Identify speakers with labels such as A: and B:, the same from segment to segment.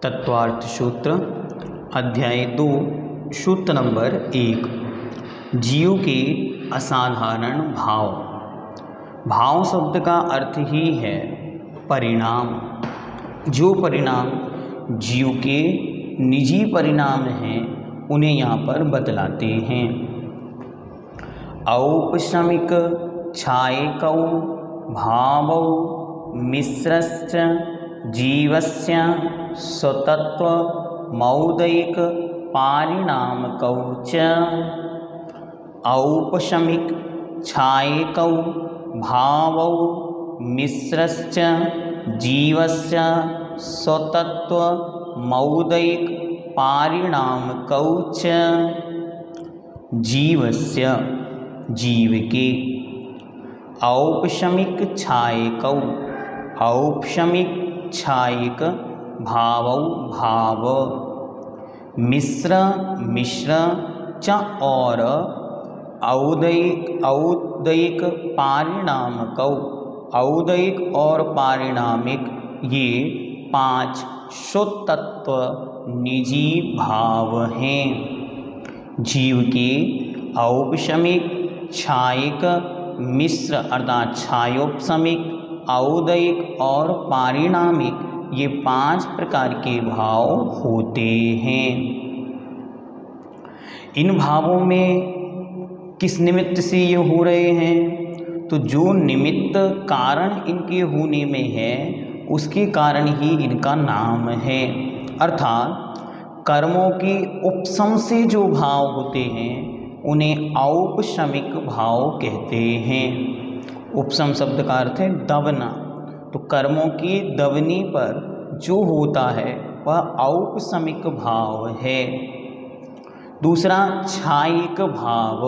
A: तत्वार्थ सूत्र अध्याय 2 सूत्र नंबर 1। जीव के असाधारण भाव। भाव शब्द का अर्थ ही है परिणाम। जो परिणाम जीव के निजी परिणाम हैं उन्हें यहाँ पर बतलाते हैं। औपशमिक छायकौ भावौ मिश्रश्च जीवस्य स्वतत्व मौलिक पारिणामकौ च। औपशमिक छायकौ भावौ मिश्रश्च जीवस्य स्वतत्व मौलिक पारिणामकौ च। जीवस्य जीव के, औपशमिक छायकौ औपशमिक छायक भावौ भाव मिश्र मिश्र च और औदैक पारिणामकौ औदैक और पारिणामिक ये 5 स्वतत्व निजी भाव हैं। जीव के औपशमिक छायक मिश्र अर्थात छायोपशमिक औदैक और पारिणामिक ये 5 प्रकार के भाव होते हैं। इन भावों में किस निमित्त से ये हो रहे हैं? तो जो निमित्त कारण इनके होने में है उसके कारण ही इनका नाम है। अर्थात कर्मों के उपशम से जो भाव होते हैं उन्हें औपशमिक भाव कहते हैं। उपशम शब्द का अर्थ है दबना, तो कर्मों की दबने पर जो होता है वह औपशमिक भाव है। दूसरा छायिक भाव,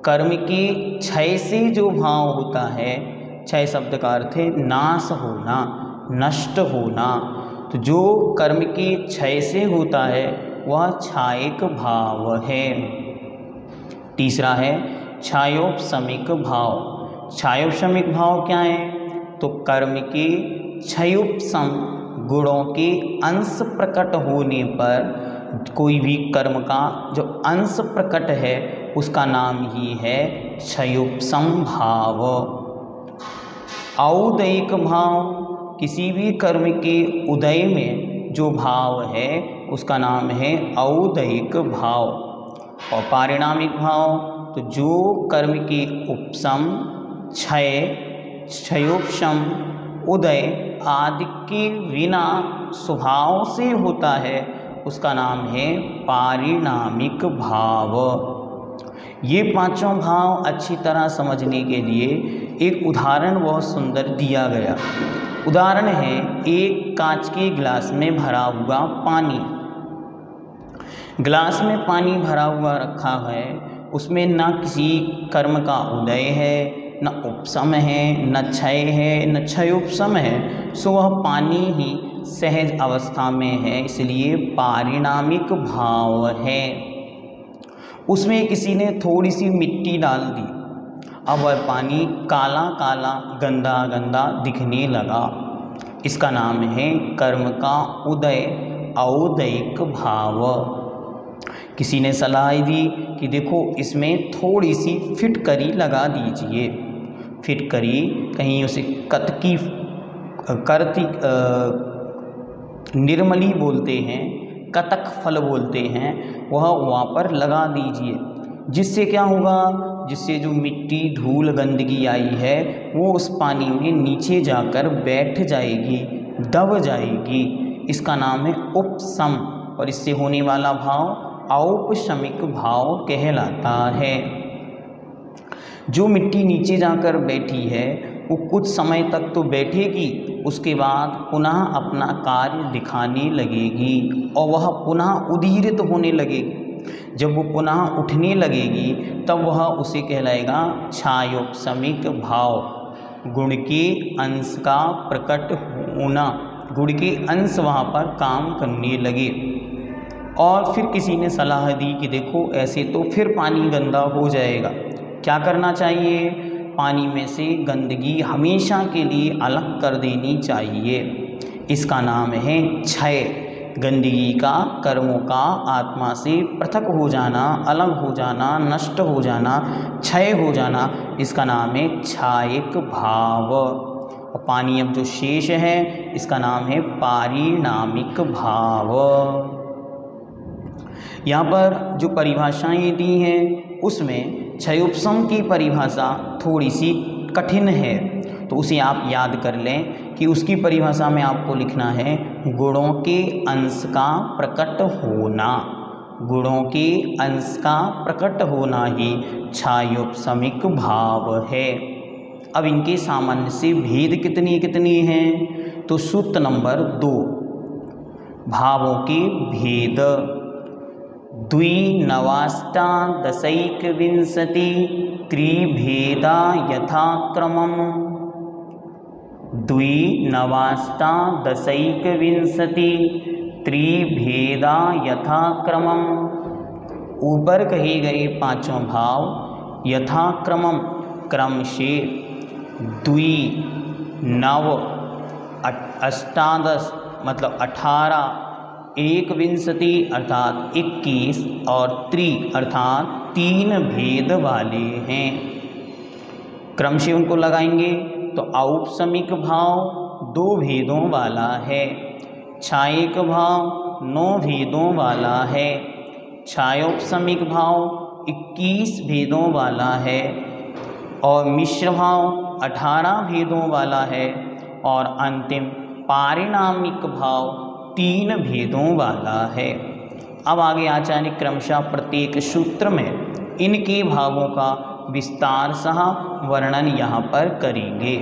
A: कर्म के क्षय से जो भाव होता है, क्षय शब्द का अर्थ है नाश होना, नष्ट होना, तो जो कर्म के क्षय से होता है वह छायिक भाव है। तीसरा है छायोपशमिक भाव। छायोपशमिक भाव क्या है? तो कर्म के क्षयोपशम गुणों के अंश प्रकट होने पर कोई भी कर्म का जो अंश प्रकट है उसका नाम ही है क्षयोपशम भाव। औदैक भाव, किसी भी कर्म के उदय में जो भाव है उसका नाम है औदैक भाव। और पारिणामिक भाव, तो जो कर्म के उपशम क्षय क्षयोपशम उदय आदि के बिना स्वभाव से होता है उसका नाम है पारिणामिक भाव। ये 5 भाव अच्छी तरह समझने के लिए एक उदाहरण बहुत सुंदर दिया गया। उदाहरण है एक कांच के गिलास में भरा हुआ पानी। गिलास में पानी भरा हुआ रखा है, उसमें न किसी कर्म का उदय है, न उपशम है, न क्षय है, न क्षयोपशम है, सो वह पानी ही सहज अवस्था में है, इसलिए पारिणामिक भाव है। उसमें किसी ने थोड़ी सी मिट्टी डाल दी, अब वह पानी काला काला गंदा गंदा दिखने लगा, इसका नाम है कर्म का उदय औदैक भाव। किसी ने सलाह दी कि देखो इसमें थोड़ी सी फिटकरी लगा दीजिए। फिटकरी कहीं उसे कतकी करती निर्मली बोलते हैं, कतक फल बोलते हैं, वह वहाँ पर लगा दीजिए। जिससे क्या होगा? जिससे जो मिट्टी धूल गंदगी आई है वो उस पानी में नीचे जाकर बैठ जाएगी, दब जाएगी, इसका नाम है उपशम। और इससे होने वाला भाव औपशमिक भाव कहलाता है। जो मिट्टी नीचे जाकर बैठी है वो कुछ समय तक तो बैठेगी, उसके बाद पुनः अपना कार्य दिखाने लगेगी और वह पुनः उदीरित होने लगेगी। जब वो पुनः उठने लगेगी तब वह उसे कहलाएगा छायोपशमिक भाव। गुण के अंश का प्रकट होना, गुण के अंश वहाँ पर काम करने लगे। और फिर किसी ने सलाह दी कि देखो ऐसे तो फिर पानी गंदा हो जाएगा, क्या करना चाहिए? पानी में से गंदगी हमेशा के लिए अलग कर देनी चाहिए। इसका नाम है क्षय। गंदगी का, कर्मों का आत्मा से पृथक हो जाना, अलग हो जाना, नष्ट हो जाना, क्षय हो जाना, इसका नाम है क्षायिक भाव। और पानी अब जो शेष है इसका नाम है पारिणामिक भाव। यहाँ पर जो परिभाषाएं दी हैं उसमें क्षयोपशम की परिभाषा थोड़ी सी कठिन है, तो उसे आप याद कर लें कि उसकी परिभाषा में आपको लिखना है गुणों के अंश का प्रकट होना। गुणों के अंश का प्रकट होना ही क्षयोपशमिक भाव है। अब इनके सामान्य से भेद कितनी कितनी हैं, तो सूत्र नंबर 2, भावों के भेद। द्विनवाष्टादशैकविंशति त्रिभेदा यथाक्रमम्। द्विनवाष्टादशैकविंशति त्रिभेदा यथाक्रमम्। ऊपर कहे गए पांचों भाव यथाक्रमम् क्रम से द्वि, नव, अष्टादश मतलब 18, एकविंशति अर्थात 21 और त्रि अर्थात 3 भेद वाले हैं। क्रम से उनको लगाएंगे तो औपशमिक भाव 2 भेदों वाला है, क्षायिक भाव 9 भेदों वाला है, क्षायोपशमिक भाव 21 भेदों वाला है और मिश्र भाव 18 भेदों वाला है और अंतिम पारिणामिक भाव 3 भेदों वाला है। अब आगे आचार्य क्रमशः प्रत्येक सूत्र में इनके भावों का विस्तार सह वर्णन यहाँ पर करेंगे।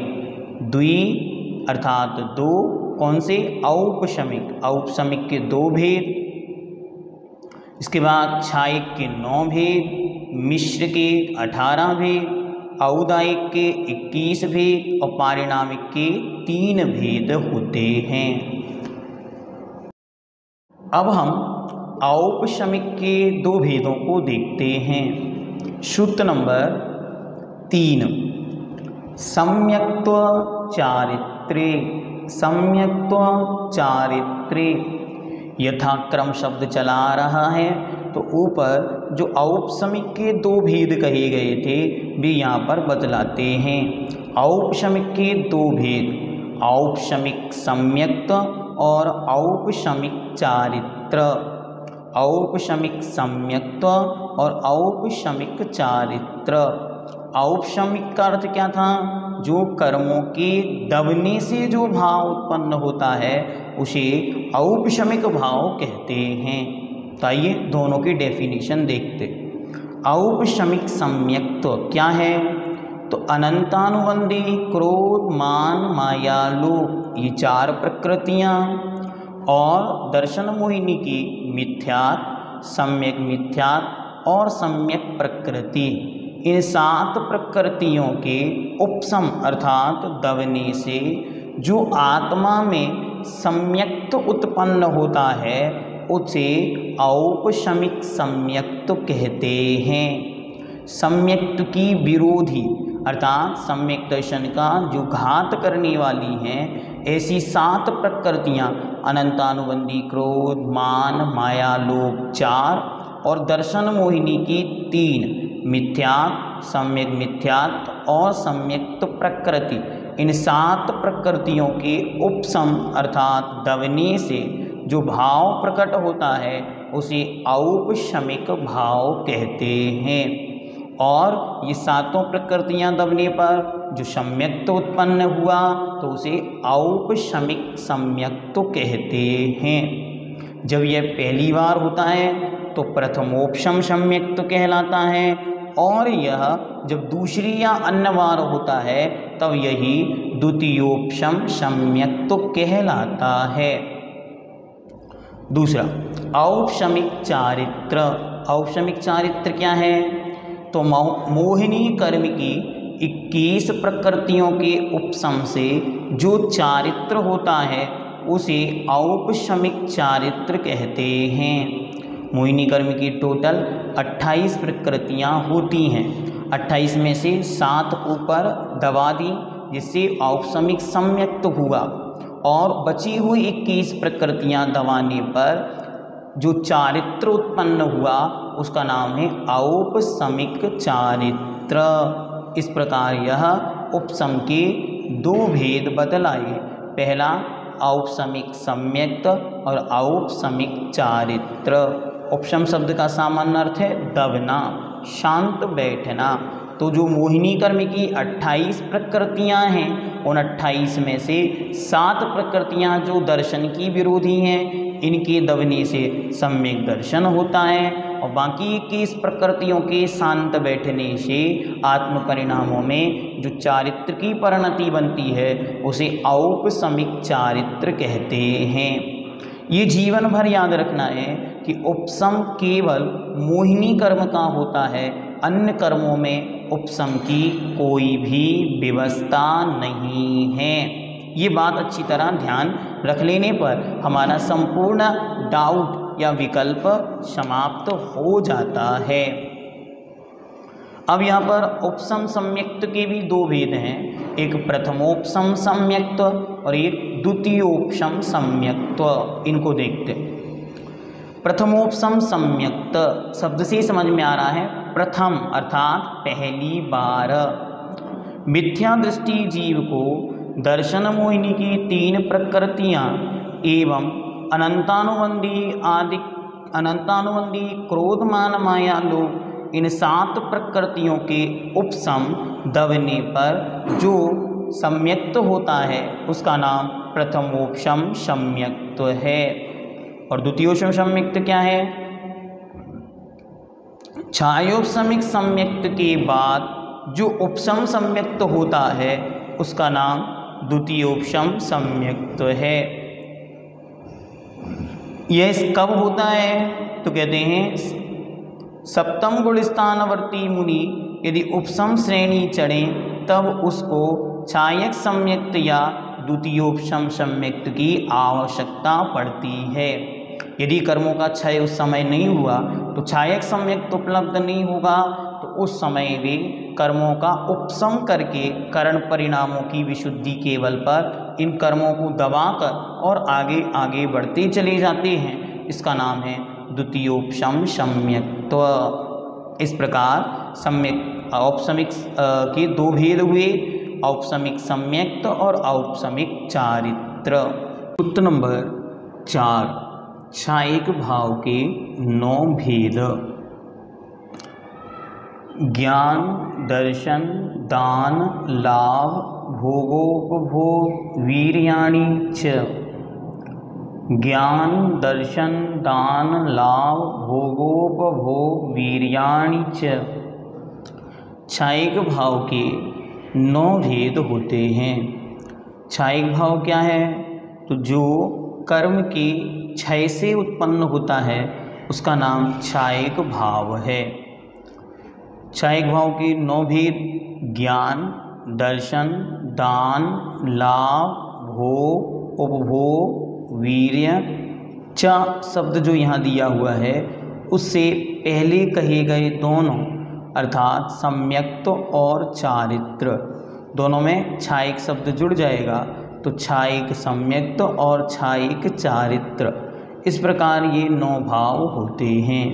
A: द्वि अर्थात 2, कौन से, औपशमिक, औपशमिक के 2 भेद, इसके बाद क्षायिक के 9 भेद, मिश्र के 18 भेद, औदायिक के 21 भेद और पारिणामिक के 3 भेद होते हैं। अब हम औपशमिक के 2 भेदों को देखते हैं। सूत्र नंबर 3, सम्यक्त्व चारित्रे। सम्यक्त्व चारित्रे यथाक्रम शब्द चला रहा है तो ऊपर जो औपशमिक के 2 भेद कहे गए थे वे यहाँ पर बतलाते हैं। औपशमिक के 2 भेद, औपशमिक सम्यक्त्व और औपशमिक चारित्र। औपशमिक सम्यक्त्व और औपशमिक चारित्र। औपशमिक का अर्थ क्या था, जो कर्मों के दबने से जो भाव उत्पन्न होता है उसे औपशमिक भाव कहते हैं। तो आइए दोनों की डेफिनेशन देखते। औपशमिक सम्यक्त्व क्या है, तो अनंतानुबंधी क्रोध, मान, माया, लोभ, ये 4 प्रकृतियाँ और दर्शन मोहिनी की मिथ्यात्व, सम्यक मिथ्यात्व और सम्यक प्रकृति, इन 7 प्रकृतियों के उपशम अर्थात दबने से जो आत्मा में सम्यक्त्व उत्पन्न होता है उसे औपशमिक सम्यक्त्व कहते हैं। सम्यक्त्व की विरोधी अर्थात सम्यक दर्शन का जो घात करने वाली हैं ऐसी 7 प्रकृतियाँ अनंतानुबंधी क्रोध, मान, माया, लोभ 4 और दर्शन मोहिनी की 3 मिथ्यात्व, सम्यक मिथ्यात्व और सम्यक्त्व प्रकृति, इन 7 प्रकृतियों के उपशम अर्थात दबने से जो भाव प्रकट होता है उसे औपशमिक भाव कहते हैं। और ये 7 प्रकृतियाँ दबने पर जो सम्यक्त्व उत्पन्न हुआ तो उसे औपशमिक सम्यक्त्व कहते हैं। जब यह पहली बार होता है तो प्रथमोपशम सम्यक्त्व कहलाता है और यह जब दूसरी या अन्य बार होता है तब यही द्वितीयोपशम सम्यक्त्व कहलाता है। दूसरा औपशमिक चारित्र। औपशमिक चारित्र क्या है, तो मोहिनी कर्म की 21 प्रकृतियों के उपशम से जो चारित्र होता है उसे औपशमिक चारित्र कहते हैं। मोहिनी कर्म की टोटल 28 प्रकृतियाँ होती हैं, 28 में से 7 ऊपर दबा दी जिससे औपशमिक सम्यक्त्व हुआ और बची हुई 21 प्रकृतियां दबाने पर जो चारित्र उत्पन्न हुआ उसका नाम है औपसमिक चारित्र। इस प्रकार यह उपसम के दो भेद बतलाए। पहला औपसमिक सम्यक्त और औपसमिक चारित्र। उपसम शब्द का सामान्य अर्थ है दबना, शांत बैठना। तो जो मोहिनी कर्म की 28 प्रकृतियां हैं, उन 28 में से 7 प्रकृतियां जो दर्शन की विरोधी हैं, इनके दबने से सम्यक दर्शन होता है, और बाकी 21 प्रकृतियों के शांत बैठने से आत्म परिणामों में जो चारित्र की परिणति बनती है उसे औपसमिक चारित्र कहते हैं। ये जीवन भर याद रखना है कि उपसम केवल मोहिनी कर्म का होता है, अन्य कर्मों में उपसम की कोई भी व्यवस्था नहीं है। ये बात अच्छी तरह ध्यान रख लेने पर हमारा संपूर्ण डाउट या विकल्प समाप्त हो जाता है। अब यहाँ पर उपसम सम्यक्त के भी दो भेद हैं, एक प्रथमोपसम सम्यक्त और एक द्वितीयोपसम सम्यक्त। इनको देखते हैं। प्रथमोपसम सम्यक्त शब्द से समझ में आ रहा है प्रथम अर्थात पहली बार। मिथ्या दृष्टि जीव को दर्शन मोहिनी की 3 प्रकृतियां एवं अनंतानुबंधी क्रोध मान माया लोभ, इन 7 प्रकृतियों के उपसम दबने पर जो सम्यक्त होता है उसका नाम प्रथमोपसम सम्यक्त है। और द्वितीयोपसम सम्यक्त क्या है? छायोपसमिक सम्यक्त के बाद जो उपसम सम्यक्त होता है उसका नाम द्वितीयोपसम सम्यक्त है। यह कब होता है? तो कहते हैं सप्तम गुण स्थानवर्ती मुनि यदि उपसम श्रेणी चढ़े तब उसको छायक सम्यक्त या द्वितीयोपसम सम्यक्त की आवश्यकता पड़ती है। यदि कर्मों का क्षय उस समय नहीं हुआ तो छायक सम्यक्त उपलब्ध नहीं होगा, तो उस समय वे कर्मों का उपसम करके करण परिणामों की विशुद्धि केवल पर इन कर्मों को दबाकर और आगे आगे बढ़ते चले जाते हैं। इसका नाम है द्वितीयोपसम सम्यक्त्व। इस प्रकार सम्यक औपसमिक के दो भेद हुए, औपसमिक सम्यक्त और औपसमिक चारित्र। सूत्र नंबर 4, छायक भाव के 9 भेद। ज्ञान, दर्शन, दान, लाभ, भोगोपभोग, वीर्याणि च। ज्ञान, दर्शन, दान, लाभ, भोगोपभोग, वीर्याणि च। छायक भाव के 9 भेद होते हैं। छायक भाव क्या है? तो जो कर्म के क्षय से उत्पन्न होता है उसका नाम छायक भाव है। छायक भाव के 9 भेद ज्ञान, दर्शन, दान, लाभ, भोग, उपभोग, वीर्य। च शब्द जो यहाँ दिया हुआ है उससे पहले कहे गए दोनों अर्थात सम्यक्त और चारित्र, दोनों में छायक शब्द जुड़ जाएगा तो छायक सम्यक्त और छायक चारित्र। इस प्रकार ये 9 भाव होते हैं।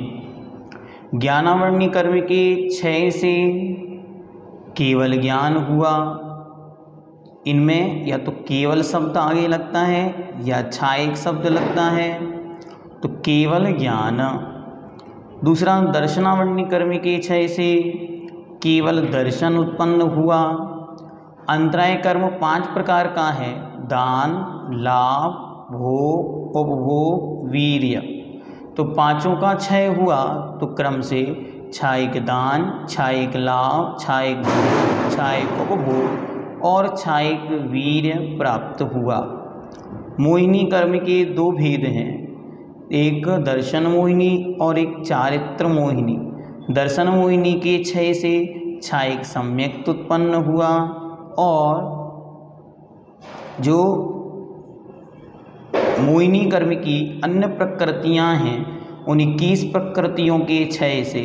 A: ज्ञानावरणी कर्म के क्षय से केवल ज्ञान हुआ, इनमें या तो केवल शब्द आगे लगता है या छायक शब्द लगता है, तो केवल ज्ञान। दूसरा, दर्शनावरणी कर्म के क्षय से केवल दर्शन उत्पन्न हुआ। अंतराय कर्म 5 प्रकार का है, दान, लाभ, भोग, उपभोग, वीर्य। तो पांचों का क्षय हुआ तो क्रम से छायक दान, छायक लाभ, छायक भोग, छायक उपभोग और छायक वीर्य प्राप्त हुआ। मोहिनी कर्म के 2 भेद हैं, एक दर्शन मोहिनी और एक चारित्र मोहिनी। दर्शन मोहिनी के क्षय से छायक सम्यक्त उत्पन्न हुआ और जो मोहिनी कर्म की अन्य प्रकृतियां हैं उन 21 प्रकृतियों के क्षय से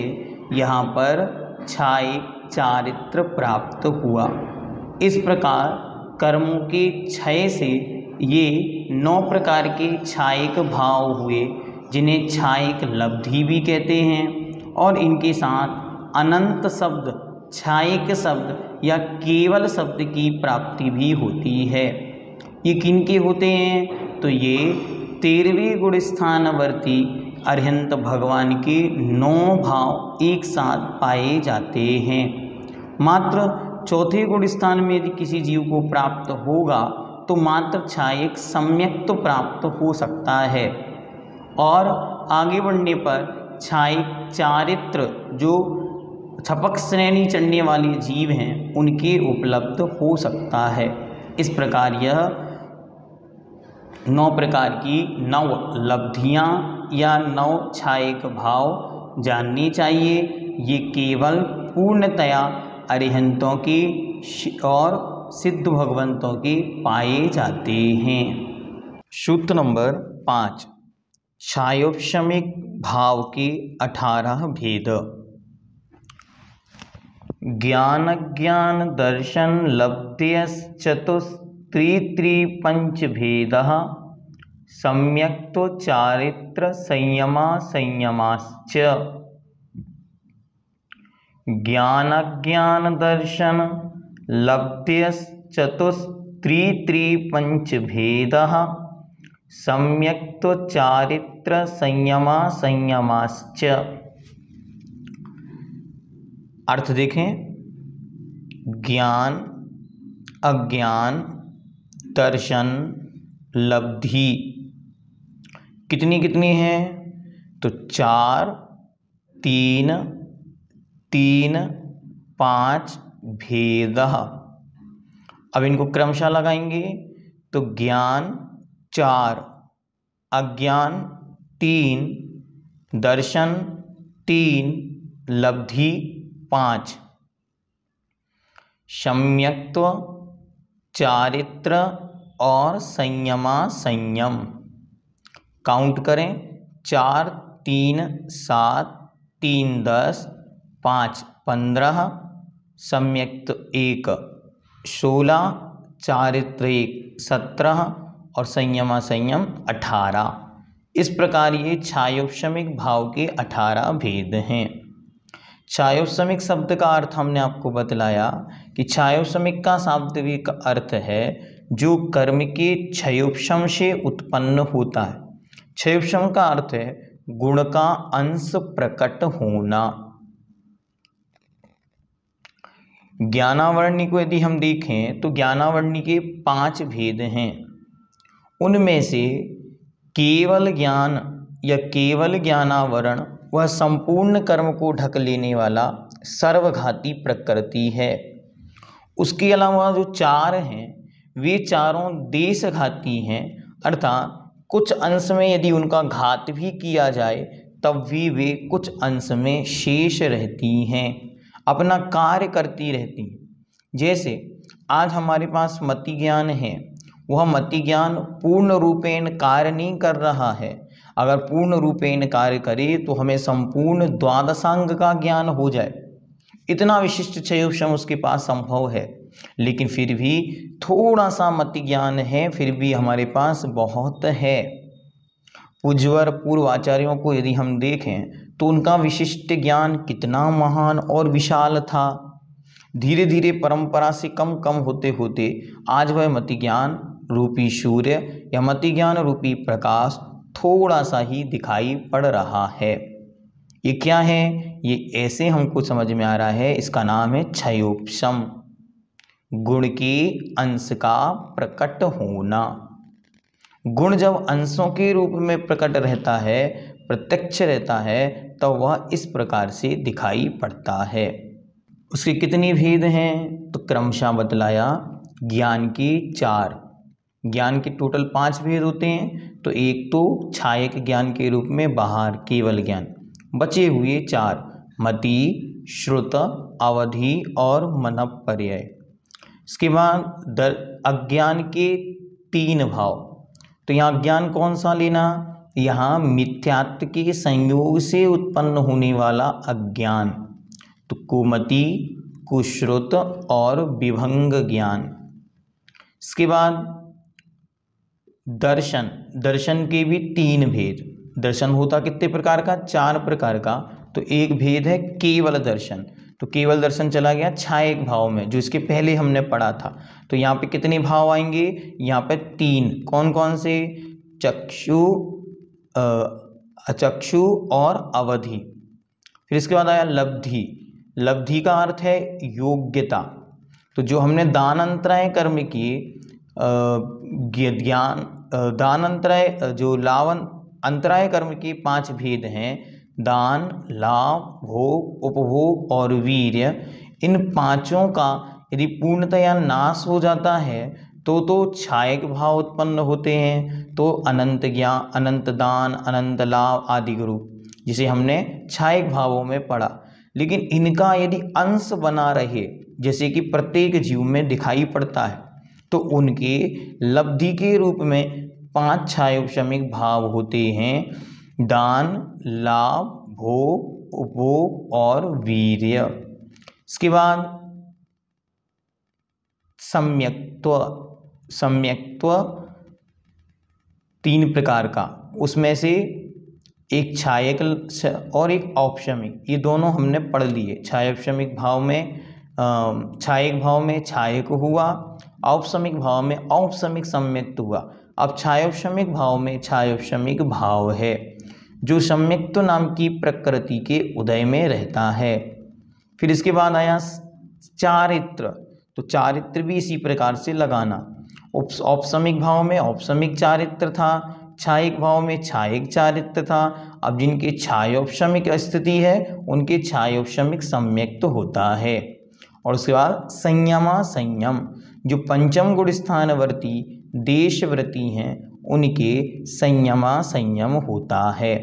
A: यहाँ पर छायक चारित्र प्राप्त हुआ। इस प्रकार कर्मों के क्षय से ये 9 प्रकार के छायक भाव हुए, जिन्हें छायक लब्धि भी कहते हैं। और इनके साथ अनंत शब्द, छायक शब्द या केवल शब्द की प्राप्ति भी होती है। ये किनके होते हैं? तो ये 13वें गुण स्थानवर्ती अरिहंत भगवान के 9 भाव एक साथ पाए जाते हैं। मात्र चौथे गुण स्थान में यदि किसी जीव को प्राप्त होगा तो मात्र छायक सम्यक तो प्राप्त हो सकता है, और आगे बढ़ने पर छायक चारित्र जो छपक श्रेणी चढ़ने वाले जीव हैं उनके उपलब्ध हो सकता है। इस प्रकार यह 9 प्रकार की 9 लब्धियाँ या 9 छायक भाव जाननी चाहिए। ये केवल पूर्णतया अरिहंतों के और सिद्ध भगवंतों के पाए जाते हैं। सूत्र नंबर 5, छायोपशमिक भाव के 18 भेद। ज्ञान ज्ञान दर्शन लब्ध्यश्चतुस्त्रिपंच भेदः सम्यक्तो चारित्र संयमा संयमाश्च। ज्ञान ज्ञान दर्शन लब्ध्यश्चतुस्त्रिपंच भेदः सम्यक्तो चारित्र संयमा संयमाश्च। अर्थ देखें, ज्ञान, अज्ञान, दर्शन, लब्धि कितनी कितनी है? तो 4, 3, 3, 5 भेदः। अब इनको क्रमशः लगाएंगे तो ज्ञान 4, अज्ञान 3, दर्शन 3, लब्धि 5। सम्यक्त्व, चारित्र और संयमा संयम काउंट करें। 4, 3, 7, 3, 10, 5, 15, सम्यक्त्व 1, 16, चारित्र 1, 17 और संयमा संयम 18। इस प्रकार ये छायोपशमिक भाव के 18 भेद हैं। छायोपशमिक शब्द का अर्थ हमने आपको बतलाया कि छायोपशमिक का शाब्दिक अर्थ है जो कर्म के क्षयोपशम से उत्पन्न होता है। क्षयोपशम का अर्थ है गुण का अंश प्रकट होना। ज्ञानावरणी को यदि हम देखें तो ज्ञानावरणी के 5 भेद हैं। उनमें से केवल ज्ञान या केवल ज्ञानावरण वह संपूर्ण कर्म को ढक लेने वाला सर्वघाती प्रकृति है। उसके अलावा जो 4 हैं वे चारों देशघाती हैं, अर्थात कुछ अंश में यदि उनका घात भी किया जाए तब भी वे कुछ अंश में शेष रहती हैं, अपना कार्य करती रहती हैं। जैसे आज हमारे पास मति ज्ञान है, वह मति ज्ञान पूर्ण रूपेण कार्य नहीं कर रहा है। अगर पूर्ण रूपेण कार्य करे तो हमें संपूर्ण द्वादशांग का ज्ञान हो जाए, इतना विशिष्ट क्षयोपशम उसके पास संभव है। लेकिन फिर भी थोड़ा सा मति ज्ञान है, फिर भी हमारे पास बहुत है। पूज्यवर पूर्व आचार्यों को यदि हम देखें तो उनका विशिष्ट ज्ञान कितना महान और विशाल था। धीरे धीरे परंपरा से कम कम होते होते आज वह मति ज्ञान रूपी सूर्य या मति ज्ञान रूपी प्रकाश थोड़ा सा ही दिखाई पड़ रहा है। ये क्या है? ये ऐसे हमको समझ में आ रहा है, इसका नाम है क्षयोपशम, गुण के अंश का प्रकट होना। गुण जब अंशों के रूप में प्रकट रहता है, प्रत्यक्ष रहता है, तो वह इस प्रकार से दिखाई पड़ता है। उसके कितने भेद हैं? तो क्रमशः बतलाया। ज्ञान के 4, ज्ञान के टोटल 5 भेद होते हैं। तो एक तो छायक ज्ञान के रूप में बाहर केवल ज्ञान, बचे हुए 4 मति, श्रुत, अवधि और मनःपर्यय। इसके बाद अज्ञान के 3 भाव। तो यहाँ अज्ञान कौन सा लेना? यहाँ मिथ्यात्व के संयोग से उत्पन्न होने वाला अज्ञान, तो कुमति, कुश्रुत और विभंग ज्ञान। इसके बाद दर्शन, दर्शन के भी 3 भेद। दर्शन होता कितने प्रकार का? 4 प्रकार का। तो एक भेद है केवल दर्शन। तो केवल दर्शन चला गया छायक भाव में, जो इसके पहले हमने पढ़ा था। तो यहाँ पे कितने भाव आएंगे? यहाँ पे 3। कौन कौन से? चक्षु, अचक्षु और अवधि। फिर इसके बाद आया लब्धि। लब्धि का अर्थ है योग्यता। तो जो हमने दान अंतराय कर्म किए, ज्ञान दान अंतराय, जो लावन अंतराय कर्म के 5 भेद हैं, दान, लाभ, भोग, उपभोग और वीर्य। इन पांचों का यदि पूर्णतया नाश हो जाता है तो छायक भाव उत्पन्न होते हैं। तो अनंत ज्ञान, अनंत दान, अनंत लाभ आदि के रूप, जिसे हमने छायक भावों में पढ़ा। लेकिन इनका यदि अंश बना रहे, जैसे कि प्रत्येक जीव में दिखाई पड़ता है, तो उनके लब्धि के रूप में 5 छायोपशमिक भाव होते हैं: दान, लाभ, भोग, उपभोग और वीर्य। इसके बाद सम्यक्त्व। सम्यक्त्व 3 प्रकार का, उसमें से एक छायक और एक औपशमिक, ये दोनों हमने पढ़ लिए। छायोपशमिक भाव में छायक भाव में छायक हुआ, औपशमिक भाव में औपशमिक सम्यक्त हुआ। अब छायोपशमिक भाव में छायोपशमिक भाव है, जो सम्यक्त नाम की प्रकृति के उदय में रहता है। फिर इसके बाद आया चारित्र। तो चारित्र भी इसी प्रकार से लगाना। औपशमिक भाव में औपशमिक चारित्र था, छायक भाव में छायक चारित्र था। अब जिनके छायोपशमिक स्थिति है उनके छायोपशमिक सम्यक्त होता है। और उसके बाद संयमा संयम, जो पंचम गुण स्थानवर्ती देशव्रती हैं उनके संयमा संयम होता है।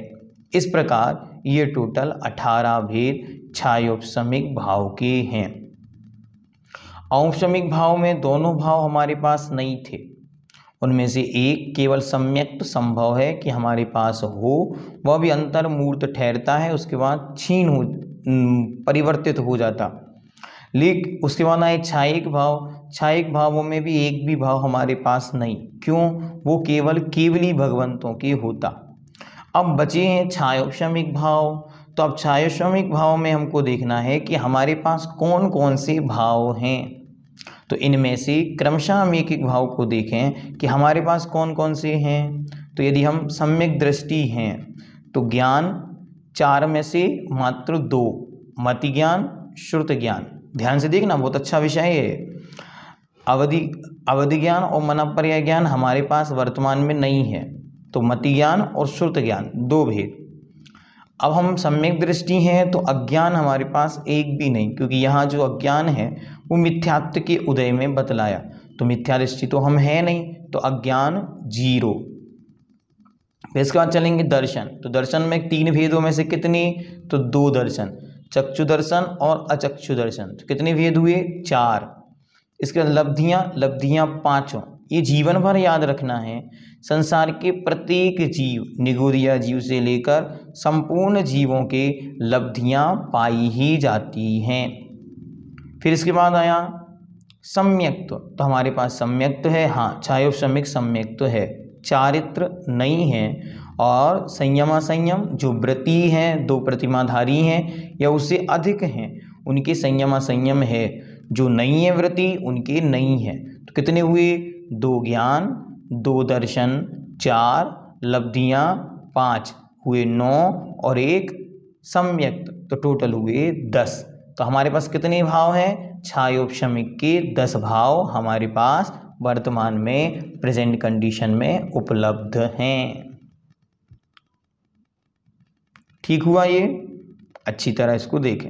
A: इस प्रकार ये टोटल 18 भेद छायोपशमिक भाव के हैं। औपशमिक भाव में दोनों भाव हमारे पास नहीं थे। उनमें से एक केवल सम्यक्त संभव है कि हमारे पास हो, वह भी अंतर्मूर्त ठहरता है, उसके बाद क्षीण हो, परिवर्तित हो जाता। लेकिन उसके बाद आए छायक भाव। छायक भावों में भी एक भी भाव हमारे पास नहीं। क्यों? वो केवल केवली भगवंतों के होता। अब बचे हैं छायोपशमिक भाव। तो अब छायोपशमिक भाव में हमको देखना है कि हमारे पास कौन कौन से भाव हैं। तो इनमें से क्रमशः हम एक एक भाव को देखें कि हमारे पास कौन कौन से हैं। तो यदि हम सम्यक दृष्टि हैं तो ज्ञान 4 में से मात्र 2, मति ज्ञान, श्रुत ज्ञान। ध्यान से देखना, बहुत अच्छा विषय है। अवधि ज्ञान और मनःपर्याय ज्ञान हमारे पास वर्तमान में नहीं है। तो मति ज्ञान और श्रुत ज्ञान 2 भेद। अब हम सम्यक दृष्टि हैं तो अज्ञान हमारे पास एक भी नहीं, क्योंकि यहाँ जो अज्ञान है वो मिथ्यात्व के उदय में बतलाया। तो मिथ्या दृष्टि तो हम है नहीं, तो अज्ञान 0। फिर इसके बाद चलेंगे दर्शन। तो दर्शन में 3 भेदों में से कितने? तो 2 दर्शन, चक्षु दर्शन और अचक्षु दर्शन। तो कितने भेद हुए? 4। इसके बाद लब्धियाँ 5। ये जीवन भर याद रखना है। संसार के प्रत्येक जीव, निगोरिया जीव से लेकर संपूर्ण जीवों के लब्धियाँ पाई ही जाती हैं। फिर इसके बाद आया सम्यक्त। तो हमारे पास सम्यक्त है, हाँ, छायोपशमिक सम्यक्त है, चारित्र नहीं है। और संयमा संयम, जो व्रती हैं, 2 प्रतिमाधारी हैं या उससे अधिक हैं, उनके संयमा संयम है। जो नहीं है व्रती उनके नहीं है। तो कितने हुए? 2 ज्ञान, 2 दर्शन, 4 लब्धियाँ, 5 हुए 9 और 1 सम्यक्त। तो टोटल हुए 10। तो हमारे पास कितने भाव हैं? छायोपशमिक के 10 भाव हमारे पास वर्तमान में प्रेजेंट कंडीशन में उपलब्ध हैं। ठीक हुआ ये? अच्छी तरह इसको देखें।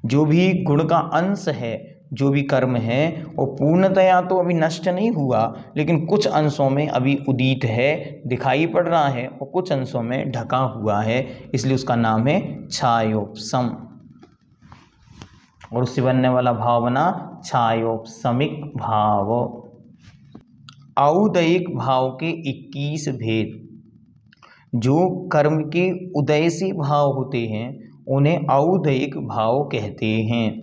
A: जो भी गुण का अंश है, जो भी कर्म है, वो पूर्णतया तो अभी नष्ट नहीं हुआ, लेकिन कुछ अंशों में अभी उदित है, दिखाई पड़ रहा है, और कुछ अंशों में ढका हुआ है, इसलिए उसका नाम है छायोपशम। और उससे बनने वाला भाव बना छायोपशमिक भाव। औदयिक भाव के 21 भेद। जो कर्म के उदय से भाव होते हैं उन्हें औदयिक भाव कहते हैं।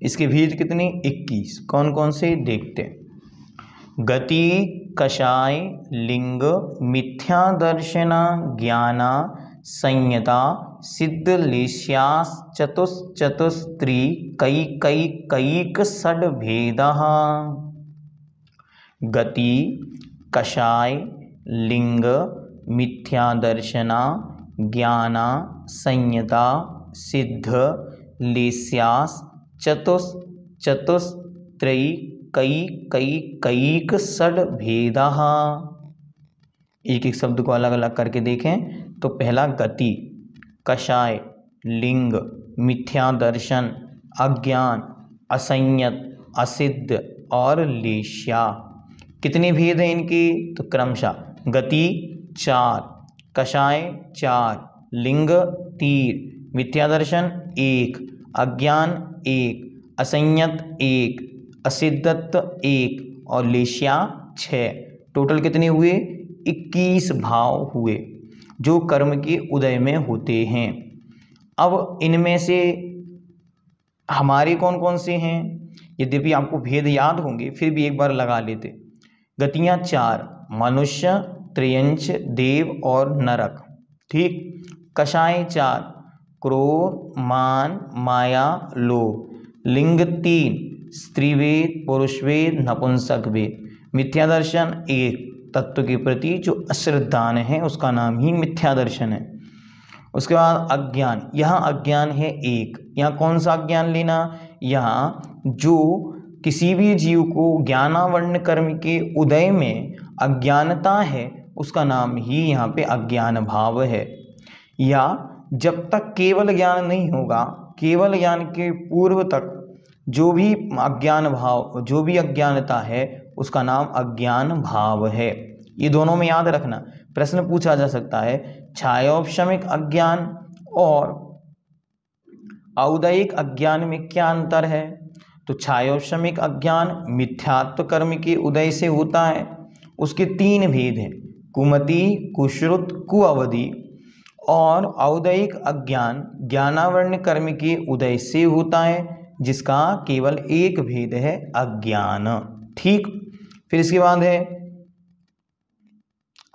A: इसके भेद कितने? 21। कौन कौन से देखते हैं? गति, कषाय लिंग मिथ्या दर्शना ज्ञाना संयता सिद्ध लेश्यास चतुश्चतुस्त्री कैक षड भेदः। गति कषाय लिंग मिथ्या दर्शना ज्ञाना संयता सिद्ध लेश्यास चतुश्चतुस्त्री कैक षड भेदः। एक एक शब्द को अलग अलग करके देखें तो पहला गति, कषाय, लिंग, मिथ्या दर्शन, अज्ञान, असंयत, असिद्ध और लेश्या। कितने भेद हैं इनके? तो क्रमशः गति 4, कषाय 4, लिंग 3, मिथ्या दर्शन 1, अज्ञान 1, असंयत 1, असिद्धत्व 1 और लेश्या 6। टोटल कितने हुए? 21 भाव हुए जो कर्म के उदय में होते हैं। अब इनमें से हमारे कौन कौन से हैं? यद्यपि आपको भेद याद होंगे फिर भी एक बार लगा लेते। गतियाँ 4, मनुष्य, त्रयंच, देव और नरक। ठीक। कषाय 4, क्रोध, मान, माया, लोभ। लिंग 3, स्त्रीवेद, पुरुषवेद, नपुंसक वेद। मिथ्या दर्शन 1, तत्व के प्रति जो अश्रद्धान है उसका नाम ही मिथ्या दर्शन है। उसके बाद अज्ञान, यहाँ अज्ञान है 1। यहाँ कौन सा अज्ञान लेना? यहाँ जो किसी भी जीव को ज्ञानावर्ण कर्म के उदय में अज्ञानता है उसका नाम ही यहाँ पे अज्ञान भाव है। या जब तक केवल ज्ञान नहीं होगा, केवल ज्ञान के पूर्व तक जो भी अज्ञान भाव, जो भी अज्ञानता है उसका नाम अज्ञान भाव है। ये दोनों में याद रखना। प्रश्न पूछा जा सकता है छायोपशमिक अज्ञान और औदयिक अज्ञान में क्या अंतर है? तो छायोपशमिक अज्ञान मिथ्यात्व कर्म के उदय से होता है। उसके 3 भेद हैं, कुमति, कुश्रुत, कुअवधि। और औदयिक अज्ञान ज्ञानावर्ण कर्म के उदय से होता है जिसका केवल एक भेद है, अज्ञान। ठीक। फिर इसके बाद है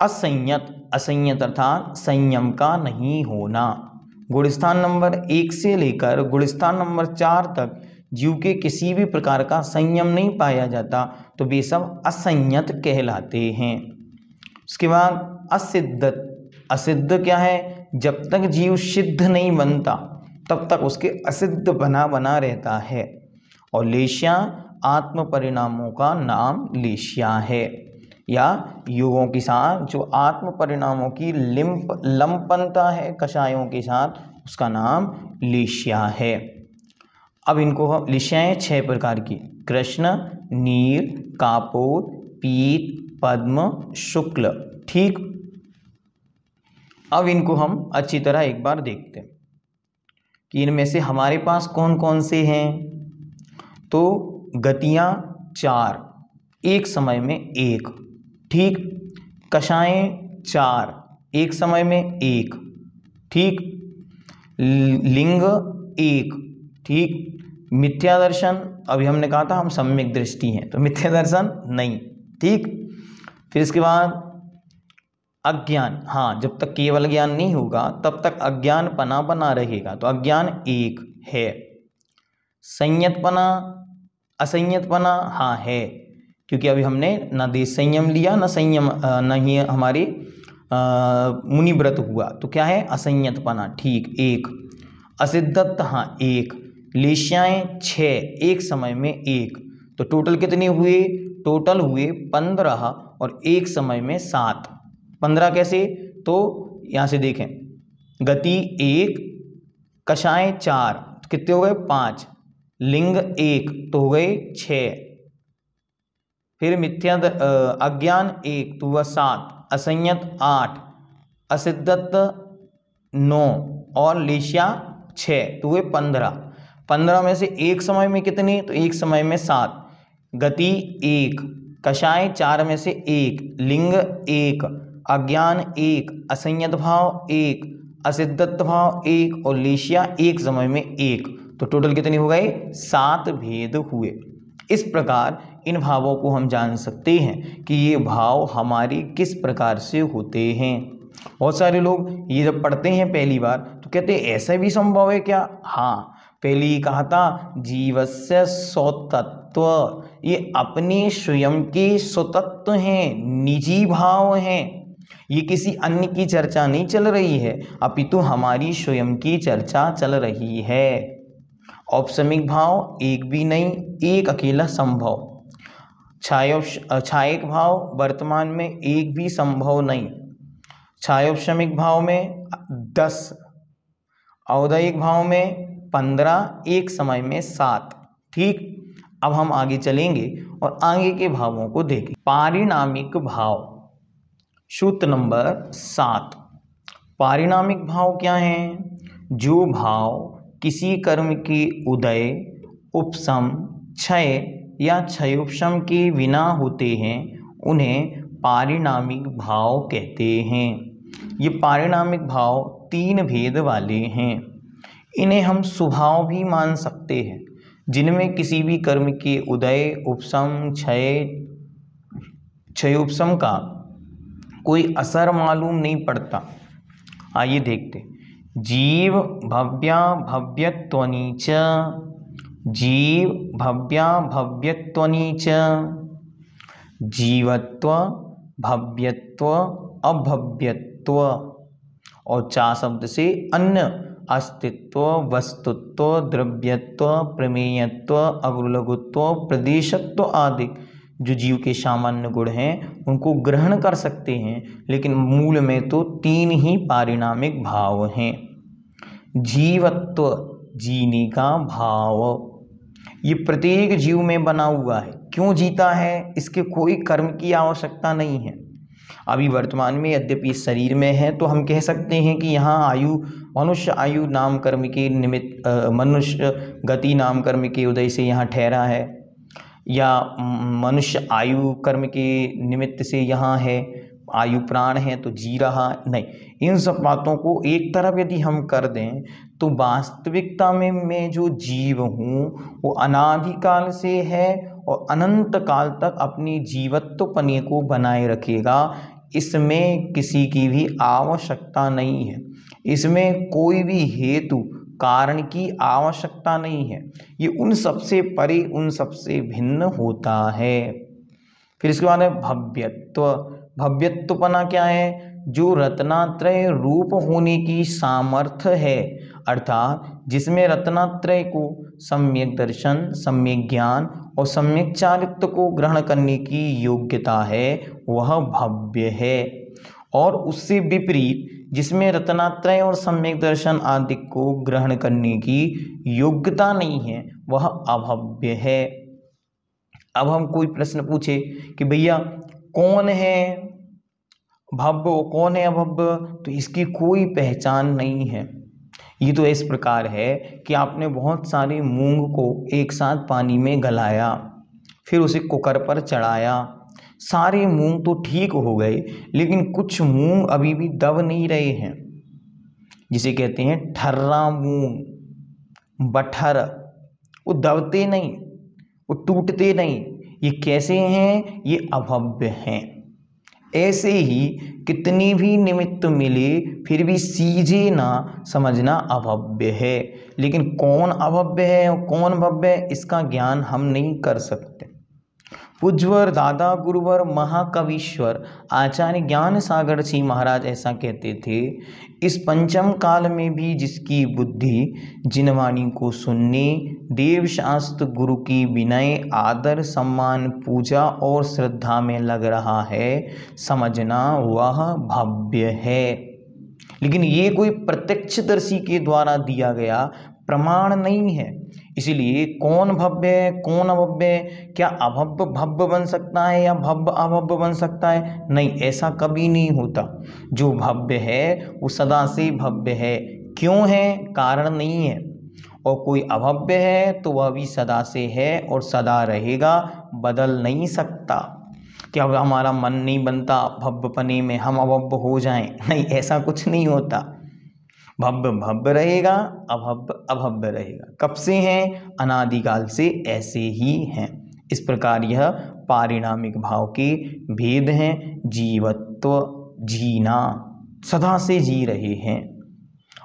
A: असंयत। असंयत अर्थात संयम का नहीं होना। गुणस्थान नंबर 1 से लेकर गुणस्थान नंबर 4 तक जीव के किसी भी प्रकार का संयम नहीं पाया जाता तो वे सब असंयत कहलाते हैं। उसके बाद असिद्ध। असिद्ध क्या है? जब तक जीव सिद्ध नहीं बनता तब तक उसके असिद्ध बना रहता है। और लेश्या आत्म परिणामों का नाम लेश्या है, या युगों के साथ जो आत्म परिणामों की लंपनता है कषायों के साथ उसका नाम लेश्या है। अब इनको लेश्याएं 6 प्रकार की, कृष्ण, नील, कापोद, पीत, पद्म, शुक्ल। ठीक। अब इनको हम अच्छी तरह एक बार देखते हैं कि इनमें से हमारे पास कौन कौन से हैं। तो गतियाँ 4, एक समय में 1। ठीक। कषाएं 4, एक समय में 1। ठीक। लिंग 1। ठीक। मिथ्या दर्शन, अभी हमने कहा था हम सम्यक दृष्टि हैं तो मिथ्या दर्शन नहीं। ठीक। फिर इसके बाद अज्ञान, हाँ, जब तक केवल ज्ञान नहीं होगा तब तक अज्ञान पना बना रहेगा तो अज्ञान 1 है। संयतपना, असंयतपना, हाँ है, क्योंकि अभी हमने न देश संयम लिया न संयम न ही हमारी मुनि व्रत हुआ तो क्या है? असंयतपना। ठीक, 1। असिद्धत्व, हाँ 1। लेश्याएं 6, एक समय में 1। तो टोटल कितने हुए? टोटल हुए 15 और एक समय में 7। 15 कैसे? तो यहाँ से देखें, गति 1, कषाएं 4, कितने हो गए? 5। लिंग 1 तो हो गए 6। फिर अज्ञान 1 तो हुआ 7, असंयत 8, असिद्धत्व 9 और लेश्या 6 तो हुए 15। 15 में से एक समय में कितने? तो एक समय में 7। गति 1, कषाय 4 में से 1, लिंग 1, अज्ञान 1, असंयत भाव 1, असिद्धत्व भाव 1 और लेश्या एक समय में 1। तो टोटल कितने हो गए? 7 भेद हुए। इस प्रकार इन भावों को हम जान सकते हैं कि ये भाव हमारे किस प्रकार से होते हैं। बहुत सारे लोग ये जब पढ़ते हैं पहली बार तो कहते हैं ऐसा भी संभव है क्या। हाँ, पहले ही कहा था जीवस्य स्वतत्व, ये अपने स्वयं के स्वतत्व हैं, निजी भाव हैं। ये किसी अन्य की चर्चा नहीं चल रही है, अपितु हमारी स्वयं की चर्चा चल रही है। औपसमिक भाव एक भी नहीं, एक अकेला संभव। छायक भाव वर्तमान में एक भी संभव नहीं। छायोपशमिक भाव में 10, औदयिक भाव में 15, एक समय में 7। ठीक, अब हम आगे चलेंगे और आगे के भावों को देखें। पारिणामिक भाव, सूत्र नंबर 7। पारिणामिक भाव क्या हैं? जो भाव किसी कर्म के उदय, उपशम, क्षय या क्षयोपशम के बिना होते हैं उन्हें पारिणामिक भाव कहते हैं। ये पारिणामिक भाव 3 भेद वाले हैं। इन्हें हम स्वभाव भी मान सकते हैं, जिनमें किसी भी कर्म के उदय, उपशम, क्षयोपशम का कोई असर मालूम नहीं पड़ता। आइए देखते। जीव भव्या भव्यत्वनि च, जीव भव्या भव्यत्वनि च, जीवत्व भव्यत्व अभव्यत्व, और चा शब्द से अन्य, अस्तित्व, वस्तुत्व, द्रव्यत्व, प्रमेयत्व, अग्रलघुत्व, प्रदेशत्व आदि जो जीव के सामान्य गुण हैं उनको ग्रहण कर सकते हैं, लेकिन मूल में तो 3 ही पारिणामिक भाव हैं। जीवत्व, जीने का भाव, ये प्रत्येक जीव में बना हुआ है। क्यों जीता है? इसके कोई कर्म की आवश्यकता नहीं है। अभी वर्तमान में यद्यपि शरीर में है तो हम कह सकते हैं कि यहाँ आयु, मनुष्य आयु नाम कर्म के निमित्त, मनुष्य गति नाम कर्म के उदय से यहाँ ठहरा है, या मनुष्य आयु कर्म के निमित्त से यहाँ है, आयु प्राण है तो जी रहा। नहीं, इन सब बातों को एक तरफ यदि हम कर दें तो वास्तविकता में मैं जो जीव हूँ वो अनादिकाल से है और अनंत काल तक अपनी जीवत्वपने को बनाए रखेगा। इसमें किसी की भी आवश्यकता नहीं है, इसमें कोई भी हेतु कारण की आवश्यकता नहीं है। ये उन सबसे परे, उन सबसे भिन्न होता है। फिर इसके बाद है भव्यत्व। भव्यत्वपना क्या है? जो रत्नात्रय रूप होने की सामर्थ्य है, अर्थात जिसमें रत्नात्रय को सम्यक दर्शन, सम्यक ज्ञान और सम्यक चारित्र्य को ग्रहण करने की योग्यता है, वह भव्य है। और उससे विपरीत जिसमें रत्नात्रय और सम्यक दर्शन आदि को ग्रहण करने की योग्यता नहीं है, वह अभव्य है। अब हम कोई प्रश्न पूछे कि भैया कौन है भव्य, कौन है अभव्य, तो इसकी कोई पहचान नहीं है। ये तो इस प्रकार है कि आपने बहुत सारे मूंग को एक साथ पानी में गलाया, फिर उसे कुकर पर चढ़ाया, सारे मूंग तो ठीक हो गए, लेकिन कुछ मूंग अभी भी दब नहीं रहे हैं, जिसे कहते हैं ठर्रा मूंग, बठर। वो दबते नहीं, वो टूटते नहीं। ये कैसे हैं? ये अभव्य हैं। ऐसे ही कितनी भी निमित्त मिले फिर भी सीधे ना समझना अभव्य है। लेकिन कौन अभव्य है और कौन भव्य है, इसका ज्ञान हम नहीं कर सकते। पूज्यवर दादा गुरुवर महाकवीश्वर आचार्य ज्ञान सागर जी महाराज ऐसा कहते थे, इस पंचम काल में भी जिसकी बुद्धि जिनवाणी को सुनने, देव शास्त्र गुरु की विनय, आदर, सम्मान, पूजा और श्रद्धा में लग रहा है, समझना वह भव्य है। लेकिन ये कोई प्रत्यक्षदर्शी के द्वारा दिया गया प्रमाण नहीं है। इसलिए कौन भव्य है, कौन अभव्य है, क्या अभव्य भव्य बन सकता है या भव्य अभव्य बन सकता है? नहीं, ऐसा कभी नहीं होता। जो भव्य है वो सदा से भव्य है। क्यों है? कारण नहीं है। और कोई अभव्य है तो वह भी सदा से है और सदा रहेगा, बदल नहीं सकता। क्या हमारा मन नहीं बनता भव्यपने में हम अभव्य हो जाएं? नहीं, ऐसा कुछ नहीं होता। भव्य भव्य रहेगा, अभव्य अभव्य रहेगा। कब से हैं? अनादिकाल से ऐसे ही हैं। इस प्रकार यह पारिणामिक भाव के भेद हैं। जीवत्व, जीना, सदा से जी रहे हैं।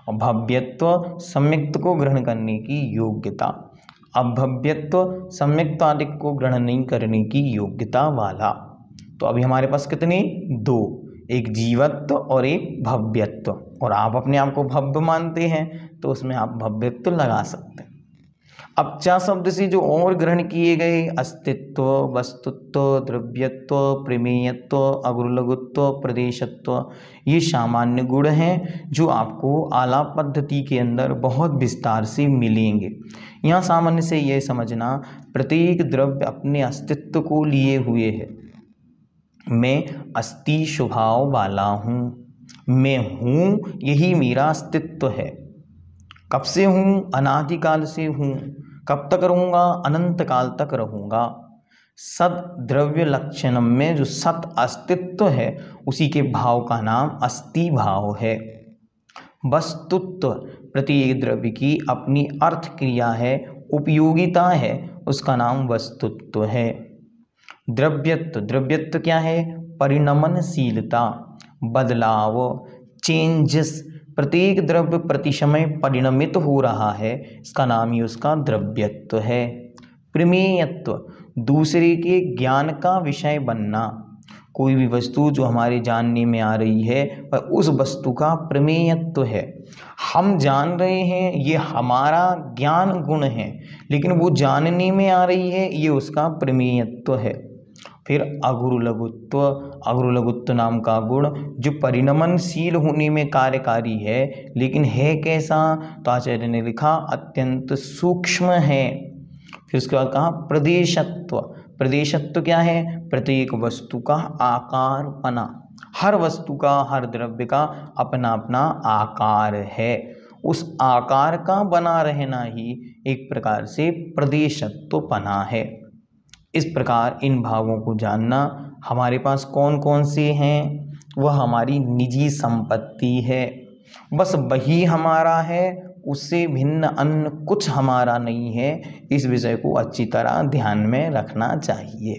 A: और भव्यत्व, सम्यक्त को ग्रहण करने की योग्यता। अभव्यत्व, सम्यक्त आदि को ग्रहण नहीं करने की योग्यता वाला। तो अभी हमारे पास कितने? दो, एक जीवत्व और एक भव्यत्व। और आप अपने आप को भव्य मानते हैं तो उसमें आप भव्यत्व लगा सकते हैं। अब चा शब्द से जो और ग्रहण किए गए अस्तित्व, वस्तुत्व, द्रव्यत्व, प्रमेयत्व, अग्रलघुत्व, प्रदेशत्व, ये सामान्य गुण हैं जो आपको आलाप पद्धति के अंदर बहुत विस्तार से मिलेंगे। यहाँ सामान्य से यह समझना, प्रत्येक द्रव्य अपने अस्तित्व को लिए हुए है। मैं अस्ति स्वभाव वाला हूँ, मैं हूँ, यही मेरा अस्तित्व है। कब से हूँ? अनादिकाल से हूँ। कब तक रहूँगा? अनंत काल तक रहूँगा। सत द्रव्य लक्षणम में जो सत अस्तित्व है उसी के भाव का नाम अस्ति भाव है। वस्तुत्व, प्रत्येक द्रव्य की अपनी अर्थ क्रिया है, उपयोगिता है, उसका नाम वस्तुत्व है। द्रव्यत्व, द्रव्यत्व क्या है? परिणमनशीलता, बदलाव, चेंजेस। प्रत्येक द्रव्य प्रति समय परिणमित हो रहा है, इसका नाम ही उसका द्रव्यत्व है। प्रमेयत्व, दूसरे के ज्ञान का विषय बनना। कोई भी वस्तु जो हमारे जानने में आ रही है वह उस वस्तु का प्रमेयत्व है। हम जान रहे हैं, ये हमारा ज्ञान गुण है, लेकिन वो जानने में आ रही है, ये उसका प्रमेयत्व है। फिर अग्रलघुत्व, अग्रलघुत्व नाम का गुण जो परिणमनशील होने में कार्यकारी है, लेकिन है कैसा? तो आचार्य ने लिखा अत्यंत सूक्ष्म है। फिर उसके बाद कहा प्रदेशत्व। प्रदेशत्व क्या है? प्रत्येक वस्तु का आकार बना। हर वस्तु का, हर द्रव्य का अपना अपना आकार है, उस आकार का बना रहना ही एक प्रकार से प्रदेशत्व बना है। इस प्रकार इन भावों को जानना, हमारे पास कौन कौन से हैं, वह हमारी निजी संपत्ति है, बस वही हमारा है, उससे भिन्न अन्य कुछ हमारा नहीं है। इस विषय को अच्छी तरह ध्यान में रखना चाहिए।